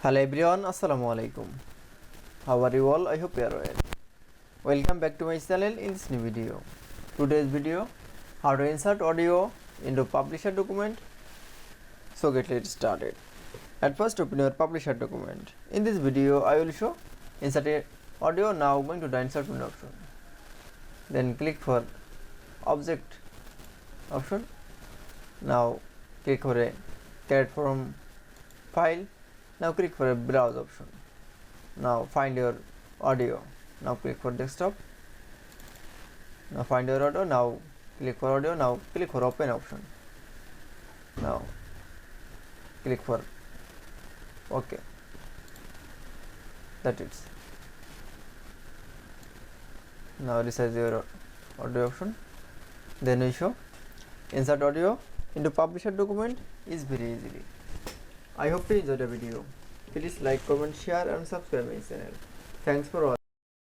Hello everyone, Assalamu alaikum. How are you all? I hope you are well. Welcome back to my channel in this new video. Today's video, how to insert audio into publisher document. So let's started. At first open your publisher document. In this video I will show insert a audio. Now going to the insert menu option. Then click for object option. Now click for a create from file. Now click for a browse option. Now find your audio. Now click for desktop. Now find your audio. Now click for audio. Now click for open option. Now click for OK. That is. Now resize your audio option. Then we show insert audio into publisher document is very easily. I hope you enjoyed the video. Please like, comment, share and subscribe my channel. Thanks for watching.